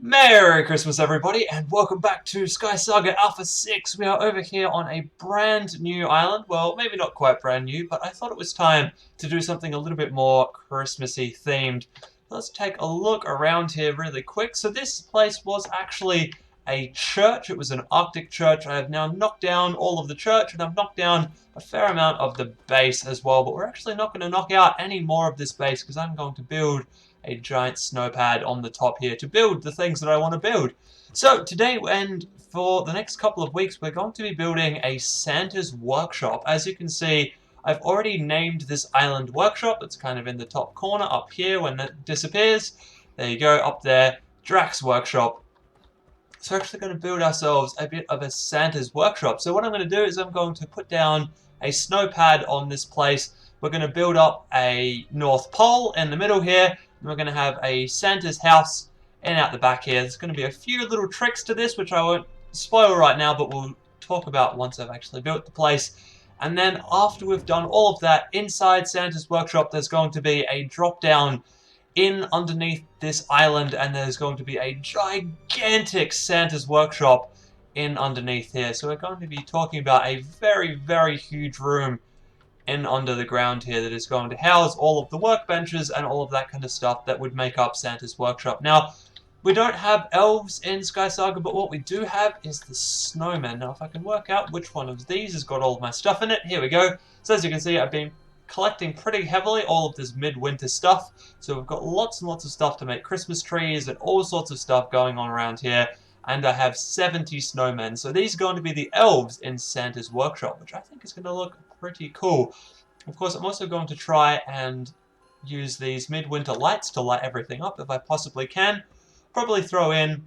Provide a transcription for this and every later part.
Merry Christmas, everybody, and welcome back to SkySaga Alpha 6. We are over here on a brand new island. Well, maybe not quite brand new, but I thought it was time to do something a little bit more Christmassy themed. Let's take a look around here really quick. So this place was actually a church. It was an Arctic church. I have now knocked down all of the church, and I've knocked down a fair amount of the base as well, but we're actually not going to knock out any more of this base because I'm going to build a giant snow pad on the top here to build the things that I want to build. So today and for the next couple of weeks we're going to be building a Santa's workshop. As you can see, I've already named this island workshop. It's kind of in the top corner up here when it disappears. There you go, up there, Drax workshop. So we're actually going to build ourselves a bit of a Santa's workshop. So what I'm going to do is I'm going to put down a snow pad on this place. We're going to build up a North Pole in the middle here. We're going to have a Santa's house and out the back here. There's going to be a few little tricks to this, which I won't spoil right now, but we'll talk about once I've actually built the place. And then after we've done all of that, inside Santa's workshop, there's going to be a drop down in underneath this island, and there's going to be a gigantic Santa's workshop in underneath here. So we're going to be talking about a very, very huge room in under the ground here that is going to house all of the workbenches and all of that kind of stuff that would make up Santa's workshop. Now, we don't have elves in SkySaga, but what we do have is the snowmen. Now, if I can work out which one of these has got all of my stuff in it, here we go. So as you can see, I've been collecting pretty heavily all of this midwinter stuff. So we've got lots and lots of stuff to make Christmas trees and all sorts of stuff going on around here. And I have 70 snowmen. So these are going to be the elves in Santa's workshop, which I think is going to look pretty cool. Of course, I'm also going to try and use these midwinter lights to light everything up if I possibly can. Probably throw in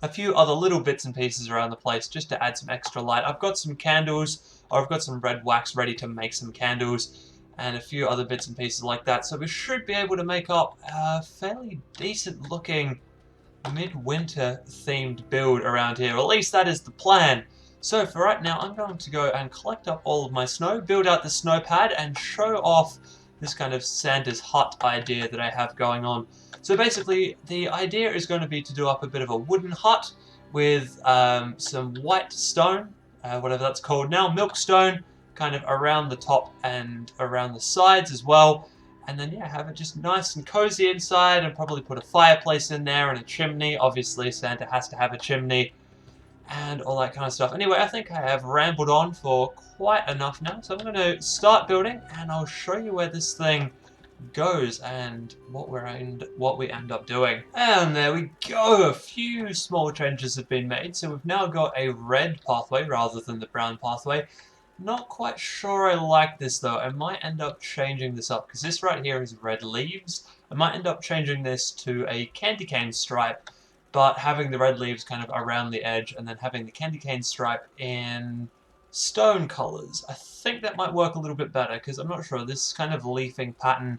a few other little bits and pieces around the place just to add some extra light. I've got some candles, or I've got some red wax ready to make some candles, and a few other bits and pieces like that. So we should be able to make up a fairly decent looking midwinter themed build around here. Or at least that is the plan. So for right now, I'm going to go and collect up all of my snow, build out the snow pad, and show off this kind of Santa's hut idea that I have going on. So basically, the idea is going to be to do up a bit of a wooden hut with some white stone, whatever that's called now, milk stone, kind of around the top and around the sides as well. And then, yeah, have it just nice and cozy inside, and probably put a fireplace in there and a chimney. Obviously, Santa has to have a chimney and all that kind of stuff. Anyway, I think I have rambled on for quite enough now, so I'm going to start building, and I'll show you where this thing goes and what we end up doing. And there we go. A few small changes have been made, so we've now got a red pathway rather than the brown pathway. Not quite sure I like this though. I might end up changing this up because this right here is red leaves. I might end up changing this to a candy cane stripe, but having the red leaves kind of around the edge and then having the candy cane stripe in stone colors. I think that might work a little bit better because I'm not sure. This kind of leafing pattern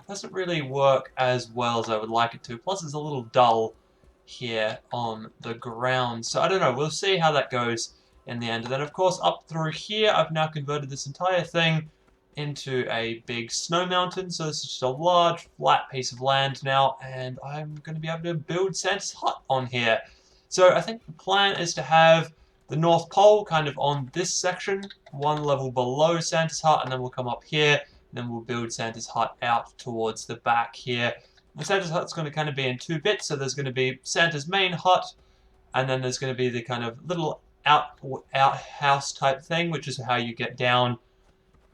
doesn't really work as well as I would like it to. Plus it's a little dull here on the ground. So I don't know. We'll see how that goes in the end. And then of course up through here I've now converted this entire thing into a big snow mountain. So this is just a large flat piece of land now, and I'm going to be able to build Santa's hut on here. So I think the plan is to have the North Pole kind of on this section, one level below Santa's hut, and then we'll come up here, and then we'll build Santa's hut out towards the back here. And Santa's hut's going to kind of be in two bits, so there's going to be Santa's main hut, and then there's going to be the kind of little outhouse type thing, which is how you get down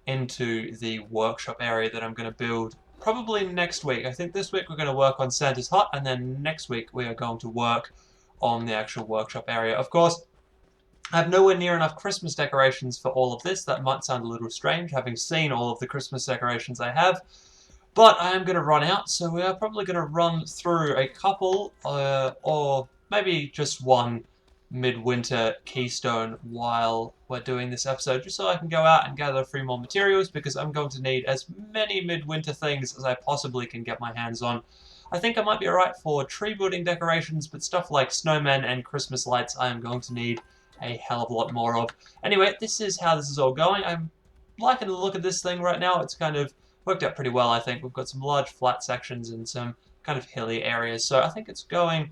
into the workshop area that I'm going to build probably next week. I think this week we're going to work on Santa's hut, and then next week we are going to work on the actual workshop area. Of course, I have nowhere near enough Christmas decorations for all of this. That might sound a little strange, having seen all of the Christmas decorations I have. But I am going to run out, so we are probably going to run through a couple, or maybe just one midwinter keystone while we're doing this episode, just so I can go out and gather 3 more materials, because I'm going to need as many midwinter things as I possibly can get my hands on. I think I might be alright for tree building decorations, but stuff like snowmen and Christmas lights I am going to need a hell of a lot more of. Anyway, this is how this is all going. I'm liking the look of this thing right now. It's kind of worked out pretty well, I think. We've got some large flat sections and some kind of hilly areas, so I think it's going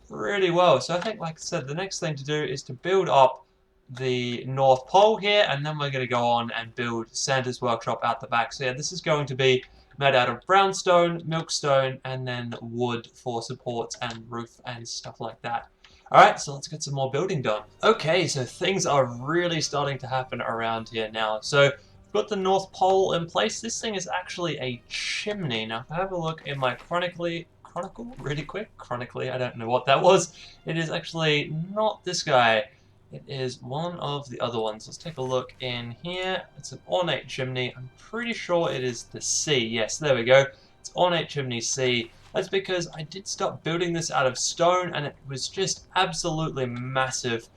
really well. So I think, like I said, the next thing to do is to build up the North Pole here, and then we're going to go on and build Santa's workshop out the back. So yeah, this is going to be made out of brownstone, milkstone, and then wood for supports and roof and stuff like that. Alright, so let's get some more building done. Okay, so things are really starting to happen around here now. So we've got the North Pole in place. This thing is actually a chimney. Now, if I have a look in my Chronicle, really quick, Chronically, I don't know what that was. It is actually not this guy. It is one of the other ones. Let's take a look in here. It's an ornate chimney. I'm pretty sure it is the C. Yes, there we go. It's ornate chimney C. That's because I did start building this out of stone, and it was just absolutely massive,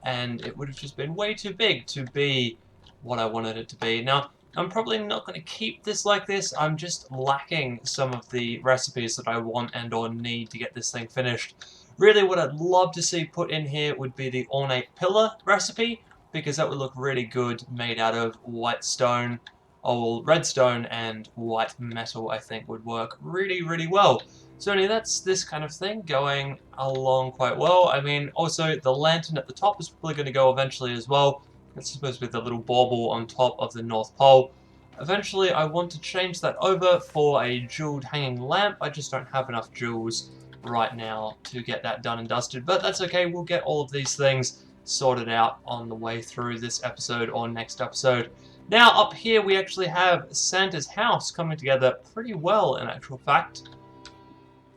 and it would have just been way too big to be what I wanted it to be. Now, I'm probably not going to keep this like this. I'm just lacking some of the recipes that I want and or need to get this thing finished. Really, what I'd love to see put in here would be the ornate pillar recipe, because that would look really good made out of white stone, or redstone and white metal. I think would work really, really well. So anyway, that's this kind of thing going along quite well. I mean, also the lantern at the top is probably going to go eventually as well. It's supposed to be the little bauble on top of the North Pole. Eventually, I want to change that over for a jeweled hanging lamp. I just don't have enough jewels right now to get that done and dusted, but that's okay. We'll get all of these things sorted out on the way through this episode or next episode. Now up here we actually have Santa's house coming together pretty well, in actual fact.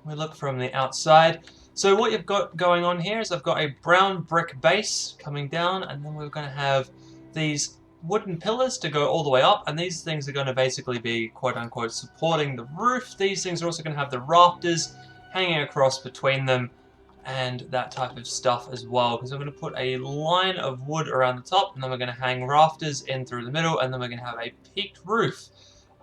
We look from the outside. So what you've got going on here is I've got a brown brick base coming down, and then we're going to have these wooden pillars to go all the way up, and these things are going to basically be quote-unquote supporting the roof. These things are also going to have the rafters hanging across between them and that type of stuff as well, because I'm going to put a line of wood around the top, and then we're going to hang rafters in through the middle, and then we're going to have a peaked roof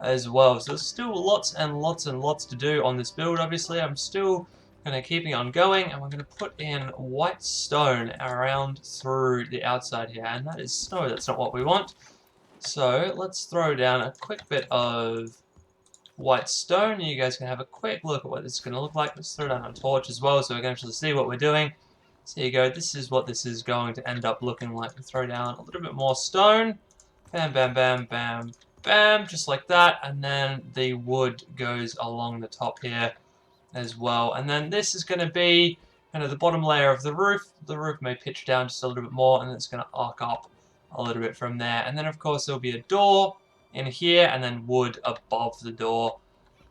as well. So there's still lots and lots and lots to do on this build. Obviously, I'm still going to keep it on going, and we're going to put in white stone around through the outside here, and that is snow. That's not what we want. So let's throw down a quick bit of white stone. You guys can have a quick look at what this is going to look like. Let's throw down a torch as well so we can actually see what we're doing. So there you go. This is what this is going to end up looking like. We throw down a little bit more stone. Bam, bam, bam, bam, bam. Just like that. And then the wood goes along the top here as well. And then this is going to be kind of the bottom layer of the roof. The roof may pitch down just a little bit more, and it's going to arc up a little bit from there. And then, of course, there'll be a door in here, and then wood above the door.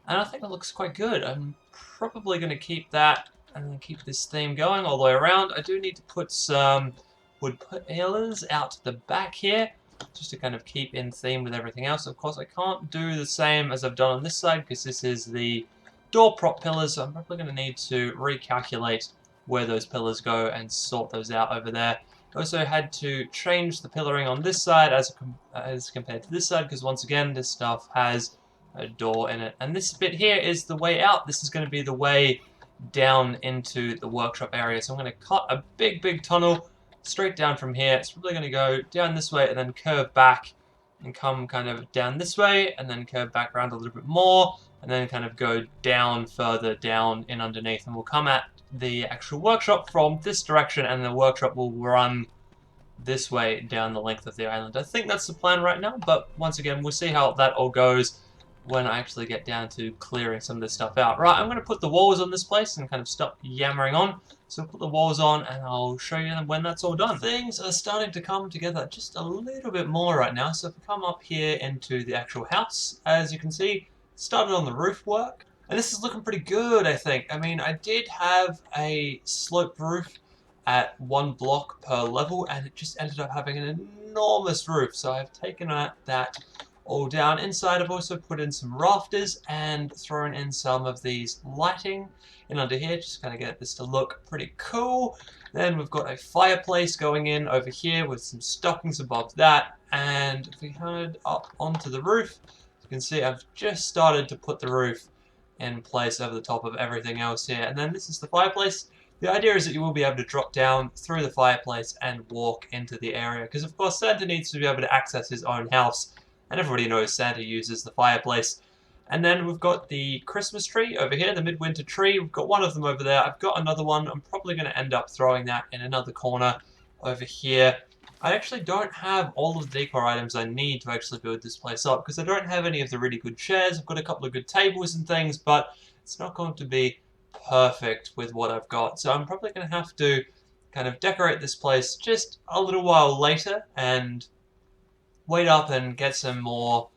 And I think that looks quite good. I'm probably going to keep that and then keep this theme going all the way around. I do need to put some wood pillars out the back here, just to kind of keep in theme with everything else. Of course, I can't do the same as I've done on this side, because this is the door prop pillars, so I'm probably going to need to recalculate where those pillars go and sort those out over there. I also had to change the pillaring on this side as compared to this side, because once again this stuff has a door in it. And this bit here is the way out. This is going to be the way down into the workshop area. So I'm going to cut a big tunnel straight down from here. It's probably going to go down this way and then curve back and come kind of down this way and then curve back around a little bit more and then kind of go down further down in underneath, and we'll come at the actual workshop from this direction, and the workshop will run this way down the length of the island. I think that's the plan right now, but once again, we'll see how that all goes when I actually get down to clearing some of this stuff out. Right, I'm going to put the walls on this place and kind of stop yammering on. So I'll put the walls on and I'll show you when that's all done. Things are starting to come together just a little bit more right now. So if we come up here into the actual house, as you can see, started on the roof work. And this is looking pretty good, I think. I mean, I did have a sloped roof at 1 block per level, and it just ended up having an enormous roof. So I've taken that all down. Inside, I've also put in some rafters and thrown in some of these lighting in under here, just kind of get this to look pretty cool. Then we've got a fireplace going in over here with some stockings above that. And if we head up onto the roof, you can see I've just started to put the roof in place over the top of everything else here. And then this is the fireplace. The idea is that you will be able to drop down through the fireplace and walk into the area, because of course Santa needs to be able to access his own house, and everybody knows Santa uses the fireplace. And then we've got the Christmas tree over here, the midwinter tree. We've got one of them over there. I've got another one. I'm probably going to end up throwing that in another corner over here. I actually don't have all of the decor items I need to actually build this place up because I don't have any of the really good chairs. I've got a couple of good tables and things, but it's not going to be perfect with what I've got. So I'm probably going to have to kind of decorate this place just a little while later and wait up and get some more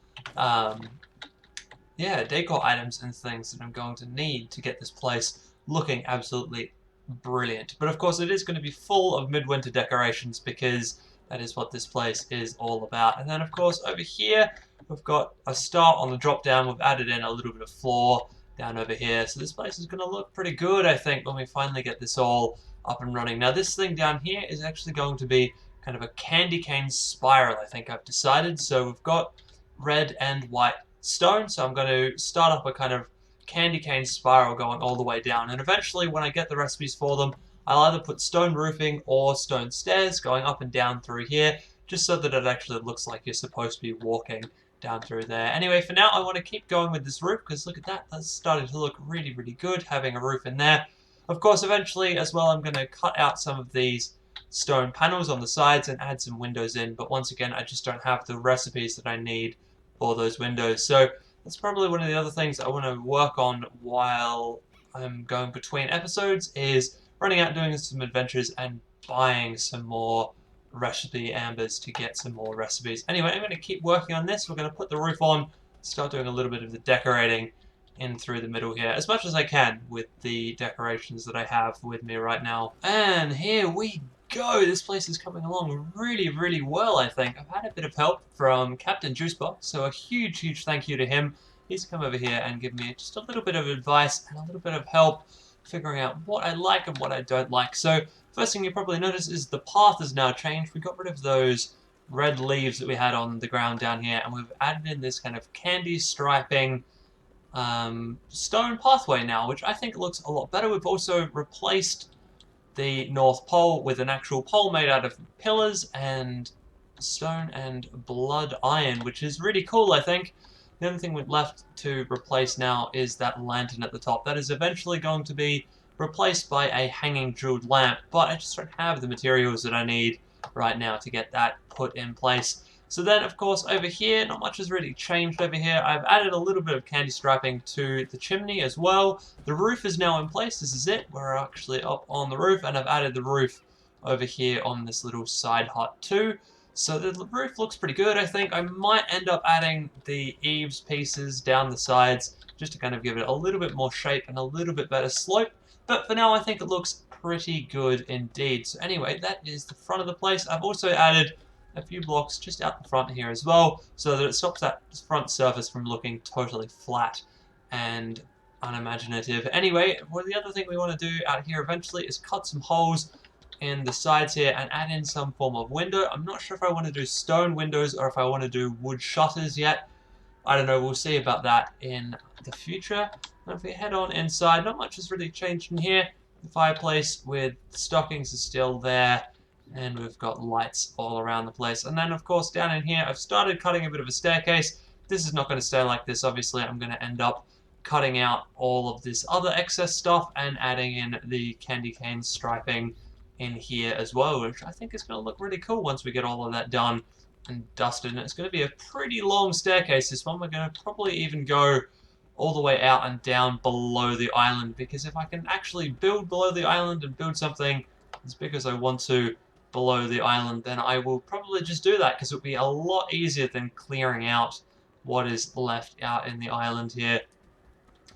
decor items and things that I'm going to need to get this place looking absolutely brilliant. But of course it is going to be full of midwinter decorations because that is what this place is all about. And then of course over here we've got a start on the drop down. We've added in a little bit of floor down over here. So this place is going to look pretty good, I think, when we finally get this all up and running. Now this thing down here is actually going to be kind of a candy cane spiral, I think I've decided. So we've got red and white stone, so I'm going to start up a kind of candy cane spiral going all the way down, and eventually when I get the recipes for them I'll either put stone roofing or stone stairs going up and down through here, just so that it actually looks like you're supposed to be walking down through there. Anyway, for now I want to keep going with this roof because look at that, that's starting to look really, really good having a roof in there. Of course eventually as well I'm going to cut out some of these stone panels on the sides and add some windows in, but once again I just don't have the recipes that I need for those windows. So that's probably one of the other things I want to work on while I'm going between episodes, is running out doing some adventures and buying some more recipe ambers to get some more recipes. Anyway, I'm going to keep working on this. We're going to put the roof on, start doing a little bit of the decorating in through the middle here, as much as I can with the decorations that I have with me right now. And here we go. This place is coming along really, really well, I think. I've had a bit of help from Captain Juicebox, so a huge, huge thank you to him. He's come over here and given me just a little bit of advice and a little bit of help figuring out what I like and what I don't like. So first thing you probably notice is the path has now changed. We got rid of those red leaves that we had on the ground down here, and we've added in this kind of candy striping stone pathway now, which I think looks a lot better. We've also replaced the North Pole with an actual pole made out of pillars and stone and blood iron, which is really cool, I think. The only thing we've left to replace now is that lantern at the top. That is eventually going to be replaced by a hanging jeweled lamp, but I just don't have the materials that I need right now to get that put in place. So then, of course, over here, not much has really changed over here. I've added a little bit of candy striping to the chimney as well. The roof is now in place. This is it. We're actually up on the roof, and I've added the roof over here on this little side hut too. So the roof looks pretty good, I think. I might end up adding the eaves pieces down the sides just to kind of give it a little bit more shape and a little bit better slope. But for now, I think it looks pretty good indeed. So anyway, that is the front of the place. I've also added a few blocks just out the front here as well, so that it stops that front surface from looking totally flat and unimaginative. Anyway, well, the other thing we want to do out here eventually is cut some holes in the sides here and add in some form of window. I'm not sure if I want to do stone windows or if I want to do wood shutters yet. I don't know, we'll see about that in the future. And if we head on inside, not much has really changed in here. The fireplace with stockings is still there, and we've got lights all around the place. And then, of course, down in here, I've started cutting a bit of a staircase. This is not going to stay like this, obviously. I'm going to end up cutting out all of this other excess stuff and adding in the candy cane striping in here as well, which I think is going to look really cool once we get all of that done and dusted. And it's going to be a pretty long staircase, this one. We're going to probably even go all the way out and down below the island, because if I can actually build below the island and build something as big as I want to below the island, then I will probably just do that, because it will be a lot easier than clearing out what is left out in the island here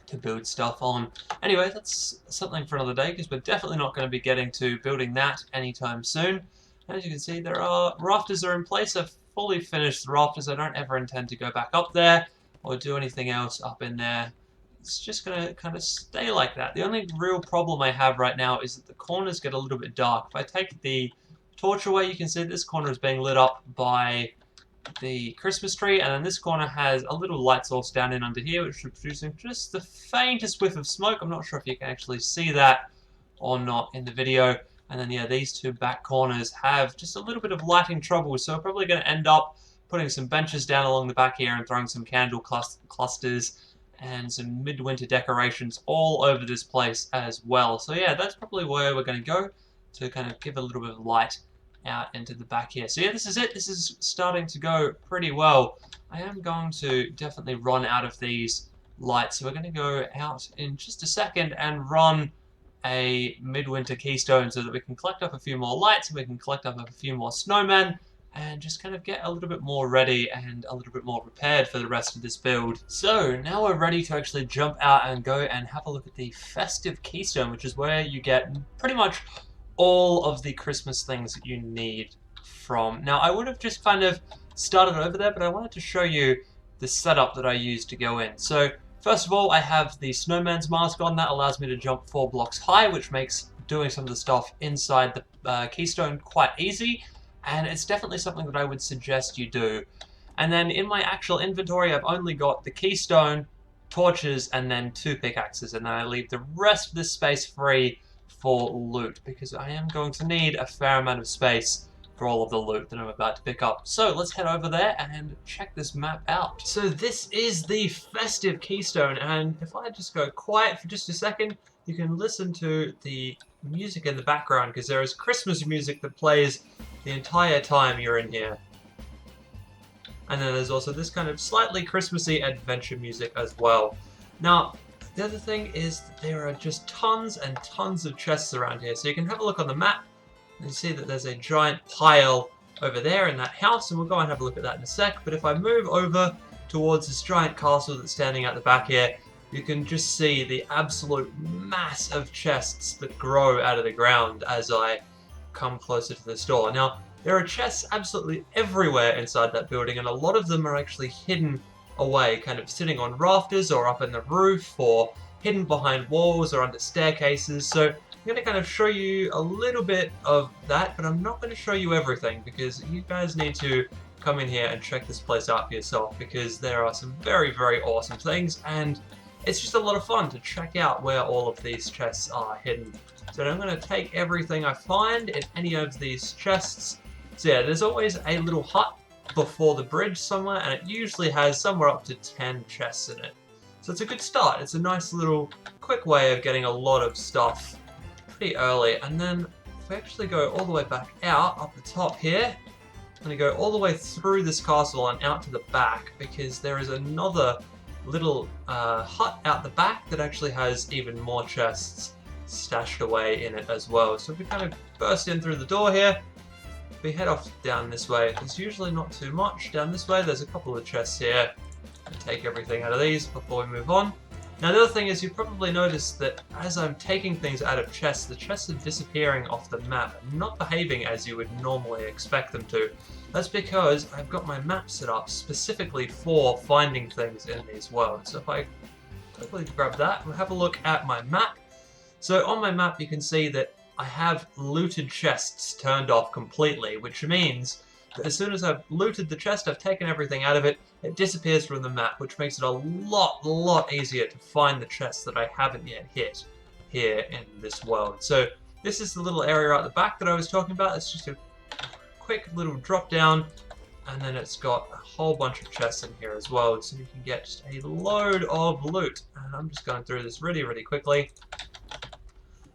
to build stuff on. Anyway, that's something for another day, because we're definitely not going to be getting to building that anytime soon. As you can see, there are rafters are in place. I've fully finished the rafters. I don't ever intend to go back up there or do anything else up in there. It's just going to kind of stay like that. The only real problem I have right now is that the corners get a little bit dark. If I take the torch away, you can see this corner is being lit up by the Christmas tree, and then this corner has a little light source down in under here, which is producing just the faintest whiff of smoke. I'm not sure if you can actually see that or not in the video. And then, yeah, these two back corners have just a little bit of lighting trouble, so we're probably going to end up putting some benches down along the back here and throwing some candle clusters and some midwinter decorations all over this place as well. So yeah, that's probably where we're going to go to kind of give a little bit of light out into the back here. So yeah, this is it. This is starting to go pretty well. I am going to definitely run out of these lights. So we're going to go out in just a second and run a midwinter keystone so that we can collect up a few more lights and we can collect up a few more snowmen and just kind of get a little bit more ready and a little bit more prepared for the rest of this build. So now we're ready to actually jump out and go and have a look at the festive keystone, which is where you get pretty much all of the Christmas things that you need from. Now I would have just kind of started over there, but I wanted to show you the setup that I used to go in. So first of all, I have the snowman's mask on. That allows me to jump 4 blocks high, which makes doing some of the stuff inside the keystone quite easy. And it's definitely something that I would suggest you do. And then in my actual inventory, I've only got the keystone, torches, and then 2 pickaxes. And then I leave the rest of this space free for loot, because I am going to need a fair amount of space for all of the loot that I'm about to pick up. So let's head over there and check this map out. So this is the festive keystone, and if I just go quiet for just a second, you can listen to the music in the background, because there is Christmas music that plays the entire time you're in here. And then there's also this kind of slightly Christmassy adventure music as well. Now, the other thing is that there are just tons and tons of chests around here. So you can have a look on the map and see that there's a giant pile over there in that house, and we'll go and have a look at that in a sec. But if I move over towards this giant castle that's standing at the back here, you can just see the absolute mass of chests that grow out of the ground as I come closer to this door. Now, there are chests absolutely everywhere inside that building, and a lot of them are actually hidden away, kind of sitting on rafters or up in the roof or hidden behind walls or under staircases. So I'm going to kind of show you a little bit of that, but I'm not going to show you everything, because you guys need to come in here and check this place out for yourself, because there are some very, very awesome things, and it's just a lot of fun to check out where all of these chests are hidden. So I'm going to take everything I find in any of these chests. So yeah, there's always a little hut before the bridge somewhere, and it usually has somewhere up to 10 chests in it. So it's a good start. It's a nice little quick way of getting a lot of stuff pretty early. And then if we actually go all the way back out, up the top here, I'm going to go all the way through this castle and out to the back, because there is another little hut out the back that actually has even more chests stashed away in it as well. So if we kind of burst in through the door here, we head off down this way. There's usually not too much down this way. There's a couple of chests here. I'll take everything out of these before we move on. Now the other thing is, you probably noticed that as I'm taking things out of chests, the chests are disappearing off the map and not behaving as you would normally expect them to. That's because I've got my map set up specifically for finding things in these worlds. So if I quickly grab that, we'll have a look at my map. So on my map you can see that I have looted chests turned off completely, which means that as soon as I've looted the chest, I've taken everything out of it, it disappears from the map, which makes it a lot easier to find the chests that I haven't yet hit here in this world. So this is the little area at the back that I was talking about. It's just a quick little drop down, and then it's got a whole bunch of chests in here as well, so you can get just a load of loot. And I'm just going through this really quickly.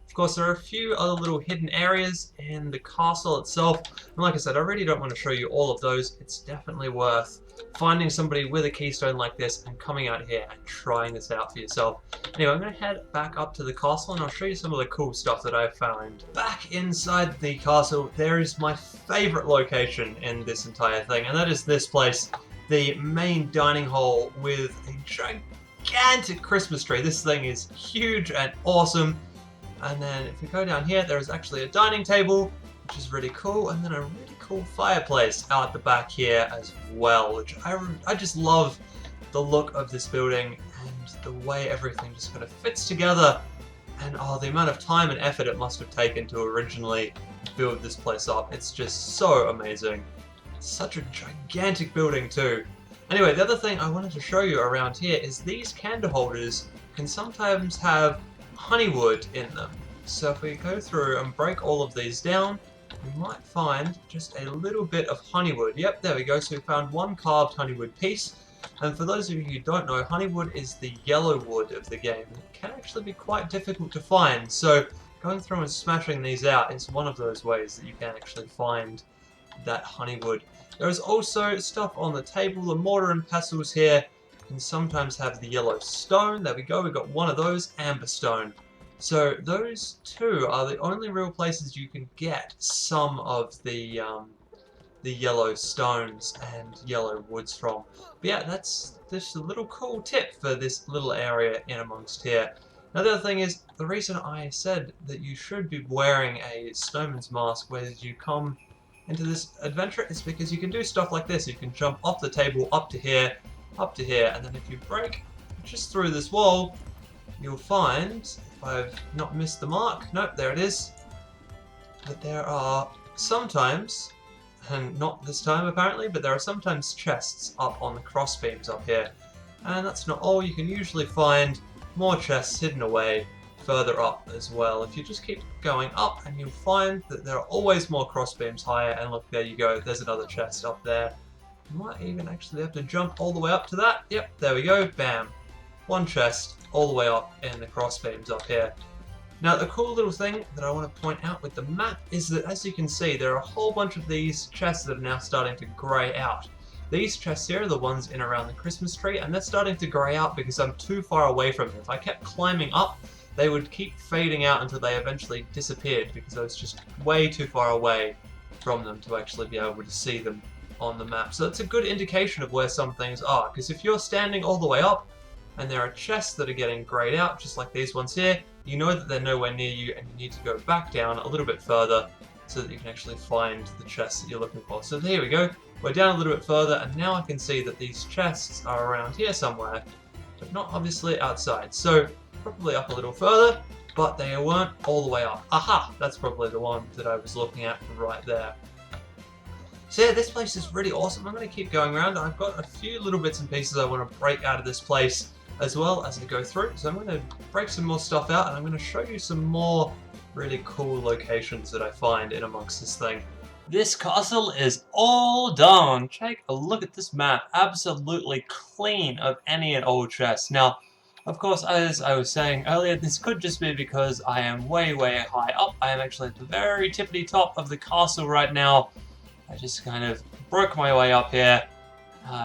Of course, there are a few other little hidden areas in the castle itself, and like I said, I really don't want to show you all of those. It's definitely worth finding somebody with a keystone like this and coming out here and trying this out for yourself. Anyway, I'm going to head back up to the castle and I'll show you some of the cool stuff that I've found. Back inside the castle, there is my favorite location in this entire thing, and that is this place, the main dining hall with a gigantic Christmas tree. This thing is huge and awesome. And then if we go down here, there is actually a dining table, which is really cool, and then a really cool fireplace out the back here as well, which I just love the look of this building and the way everything just kind of fits together, and oh, the amount of time and effort it must have taken to originally build this place up. It's just so amazing. It's such a gigantic building too. Anyway, the other thing I wanted to show you around here is these candle holders can sometimes have honeywood in them. So if we go through and break all of these down, we might find just a little bit of honeywood. Yep, there we go. So we found one carved honeywood piece. And for those of you who don't know, honeywood is the yellow wood of the game. It can actually be quite difficult to find, so going through and smashing these out is one of those ways that you can actually find that honeywood. There's also stuff on the table, the mortar and pestles here can sometimes have the yellow stone. There we go, we've got one of those, amber stone. So those two are the only real places you can get some of the yellow stones and yellow woods from. But yeah, that's just a little cool tip for this little area in amongst here. Now the other thing is, the reason I said that you should be wearing a snowman's mask when you come into this adventure is because you can do stuff like this. You can jump off the table up to here, and then if you break just through this wall, you'll find, if I've not missed the mark, nope, there it is, that there are sometimes, and not this time apparently, but there are sometimes chests up on the crossbeams up here. And that's not all, you can usually find more chests hidden away further up as well. If you just keep going up, and you'll find that there are always more crossbeams higher, and look, there you go, there's another chest up there. You might even actually have to jump all the way up to that. Yep, there we go, bam. One chest all the way up in the crossbeams up here. Now the cool little thing that I want to point out with the map is that, as you can see, there are a whole bunch of these chests that are now starting to grey out. These chests here are the ones in around the Christmas tree, and they're starting to grey out because I'm too far away from them. If I kept climbing up, they would keep fading out until they eventually disappeared because I was just way too far away from them to actually be able to see them on the map. So it's a good indication of where some things are, because if you're standing all the way up and there are chests that are getting greyed out, just like these ones here, you know that they're nowhere near you and you need to go back down a little bit further so that you can actually find the chests that you're looking for. So here we go, we're down a little bit further, and now I can see that these chests are around here somewhere, but not obviously outside. So probably up a little further, but they weren't all the way up. Aha! That's probably the one that I was looking at right there. So yeah, this place is really awesome. I'm going to keep going around. I've got a few little bits and pieces I want to break out of this place as well as I go through. So I'm going to break some more stuff out, and I'm going to show you some more really cool locations that I find in amongst this thing. This castle is all done. Take a look at this map. Absolutely clean of any and all chests. Now, of course, as I was saying earlier, this could just be because I am way, way high up. I am actually at the very tippity top of the castle right now. I just kind of broke my way up here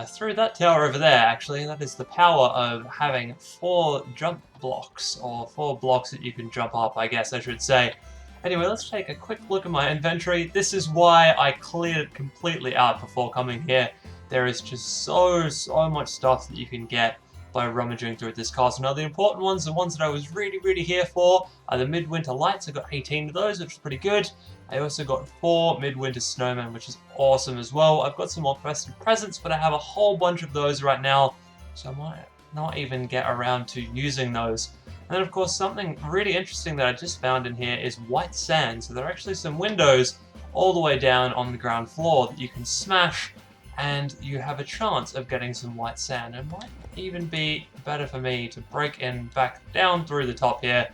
through that tower over there, actually. That is the power of having 4 jump blocks, or 4 blocks that you can jump up, I guess I should say. Anyway, let's take a quick look at my inventory. This is why I cleared it completely out before coming here. There is just so much stuff that you can get by rummaging through this castle. Now the important ones, the ones that I was really here for, are the midwinter lights. I got 18 of those, which is pretty good. I also got 4 midwinter snowmen, which is awesome as well. I've got some more festive presents, but I have a whole bunch of those right now, so I might not even get around to using those. And then of course something really interesting that I just found in here is white sand. So there are actually some windows all the way down on the ground floor that you can smash, and you have a chance of getting some white sand. It might even be better for me to break in back down through the top here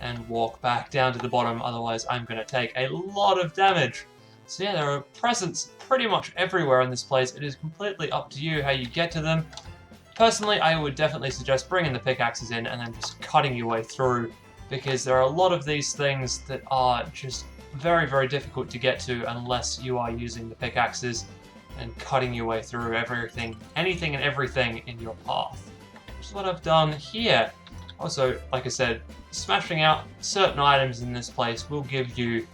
and walk back down to the bottom, otherwise I'm going to take a lot of damage. So yeah, there are presents pretty much everywhere in this place. It is completely up to you how you get to them. Personally, I would definitely suggest bringing the pickaxes in and then just cutting your way through, because there are a lot of these things that are just very difficult to get to unless you are using the pickaxes and cutting your way through anything and everything in your path. Which is what I've done here. Also, like I said, smashing out certain items in this place will give you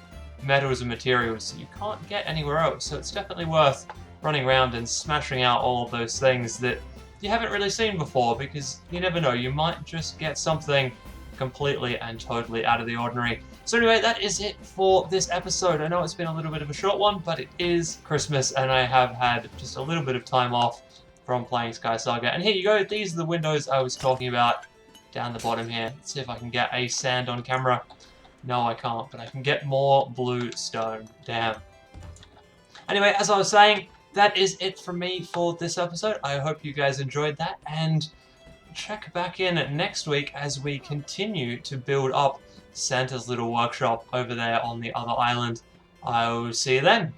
metals and materials that you can't get anywhere else, so it's definitely worth running around and smashing out all of those things that you haven't really seen before, because you never know, you might just get something completely and totally out of the ordinary. So anyway, that is it for this episode. I know it's been a little bit of a short one, but it is Christmas and I have had just a little bit of time off from playing SkySaga. And here you go, these are the windows I was talking about down the bottom here. Let's see if I can get a sand on camera. No, I can't, but I can get more blue stone. Damn. Anyway, as I was saying, that is it from me for this episode. I hope you guys enjoyed that, and check back in next week as we continue to build up Santa's little workshop over there on the other island. I will see you then.